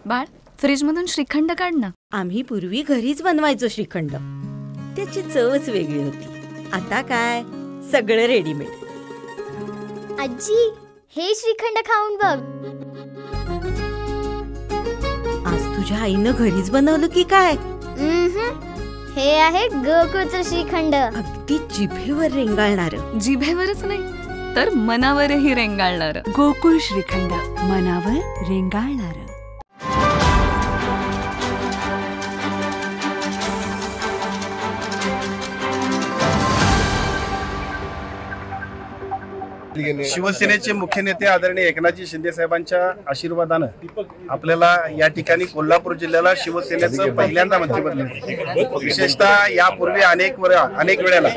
बाळ, फ्रीजमधून श्रीखंड काढ ना. आम्ही पूर्वी घरीच बनवायचो श्रीखंड. त्याची चवच वेगळी होती. आता काय सगळं रेडीमेड. आजी, हे श्रीखंड खाऊन बघ. आज तुझ्या आईनं घरीच बनवलं की काय? हे आहे गोकुळचं श्रीखंड. अगदी जिभेवर रेंगाळणार. जिभेवरच नाही तर मनावरही रेंगाळणार. गोकुळ श्रीखंड, मनावर रेंगाळणार. शिवसेनेचे मुख्य नेते आदरणीय एकनाथजी शिंदे साहेबांच्या आशीर्वादानं आपल्याला या ठिकाणी कोल्हापूर जिल्ह्याला शिवसेनेचं पहिल्यांदा मंत्रिपद मिळालं. विशेषतः यापूर्वी अनेक वेळेला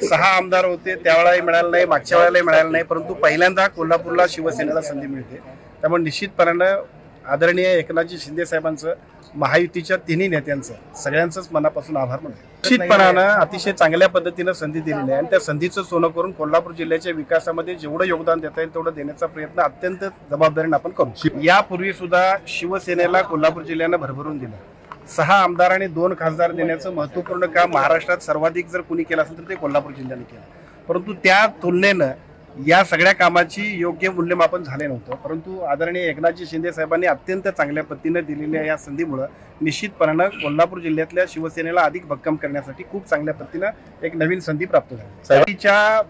6 आमदार होते, त्यावेळेलाही मिळालं नाही, मागच्या वेळेलाही मिळालं नाही, परंतु पहिल्यांदा कोल्हापूरला शिवसेनेला संधी मिळते. त्यामुळे निश्चितपणानं आदरणीय एकनाथजी शिंदे साहेबांचं, महायुतीच्या तिन्ही नेत्यांचं, सगळ्यांचंच मनापासून आभार मानतो. निश्चितपणानं अतिशय चांगल्या पद्धतीनं संधी दिलेली आहे आणि त्या संधीचं सोनं करून कोल्हापूर जिल्ह्याच्या विकासामध्ये जेवढं योगदान देता येईल तेवढं देण्याचा प्रयत्न अत्यंत जबाबदारीने आपण करू. यापूर्वी सुद्धा शिवसेनेला कोल्हापूर जिल्ह्यानं भरभरून दिलं. 6 आमदार आणि 2 खासदार देण्याचं महत्वपूर्ण काम महाराष्ट्रात सर्वाधिक जर कुणी केलं असेल तर ते कोल्हापूर जिल्ह्याने केलं. परंतु त्या तुलनेनं या सगळ्या कामाची योग्य मूल्यमापन झाले नव्हतं. परंतु आदरणीय एकनाथजी शिंदे साहेबांनी अत्यंत चांगल्या पद्धतीने दिलेल्या या संधीमुळे निश्चितपणानं कोल्हापूर जिल्ह्यातल्या शिवसेनेला अधिक भक्कम करण्यासाठी खूप चांगल्या पद्धतीनं एक नवीन संधी प्राप्त झाली. तिच्या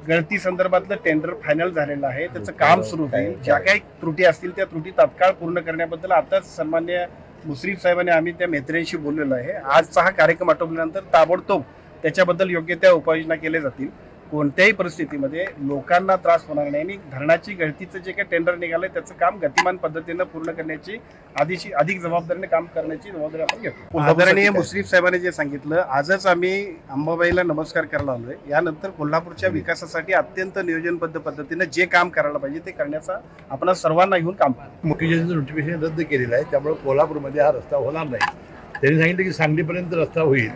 गळती संदर्भातलं टेंडर फायनल झालेलं आहे, त्याचं काम सुरू होईल. ज्या काही त्रुटी असतील त्या त्रुटी तात्काळ पूर्ण करण्याबद्दल आताच सन्मान्य मुश्रीफ साहेबांनी आम्ही त्या मित्रांशी बोललेलो आहे. आजचा हा कार्यक्रम आटोपल्यानंतर ताबडतोब त्याच्याबद्दल योग्य त्या उपाययोजना केल्या जातील. कोणत्याही परिस्थितीमध्ये लोकांना त्रास होणार नाही आणि धरणाची गळतीचं जे काही टेंडर निघालंय त्याचं काम गतिमान पद्धतीनं पूर्ण करण्याची अधिक जबाबदारीने काम करण्याची जबाबदारी आपण घेतो. आदरणीय मुश्रीफ साहेबांनी जे सांगितलं, आजच आम्ही अंबाबाईला नमस्कार करायला आलोय. यानंतर कोल्हापूरच्या विकासासाठी अत्यंत नियोजनबद्ध पद्धतीने जे काम करायला पाहिजे ते करण्याचा आपण सर्वांना घेऊन काम करू. मुख्यमंत्र्यांचं नोटिफिकेशन रद्द केलेलं आहे, त्यामुळे कोल्हापूरमध्ये हा रस्ता होणार नाही. त्यांनी सांगितलं की सांगलीपर्यंत रस्ता होईल,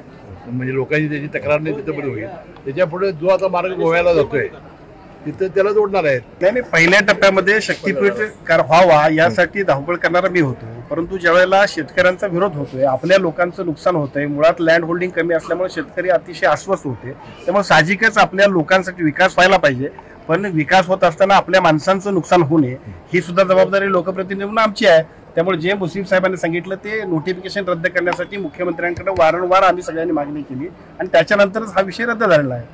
म्हणजे लोकांची त्याची तक्रार नाही तिथंपर्यंत होईल. त्याच्या पुढे जो आता मार्ग गोव्याला जातोय तिथं त्याला जोडणार आहेत. नाही, पहिल्या टप्प्यामध्ये शक्तीपीठ व्हावा यासाठी धावपळ करणारा मी होतो. परंतु ज्या वेळेला शेतकऱ्यांचा विरोध होतोय, आपल्या लोकांचं नुकसान होतंय, मुळात लँड होल्डिंग कमी असल्यामुळे शेतकरी अतिशय अस्वस्थ होते. त्यामुळे साहजिकच आपल्या लोकांसाठी विकास व्हायला पाहिजे, पण विकास होत असताना आपल्या माणसांचं नुकसान होऊ नये ही सुद्धा जबाबदारी लोकप्रतिनिधी म्हणून आमची आहे. त्यामुळे जे मुश्रीफ साहेबांनी सांगितलं ते नोटिफिकेशन रद्द करण्यासाठी मुख्यमंत्र्यांकडे वारंवार आम्ही सगळ्यांनी मागणी केली आणि त्याच्यानंतरच हा विषय रद्द झालेला आहे.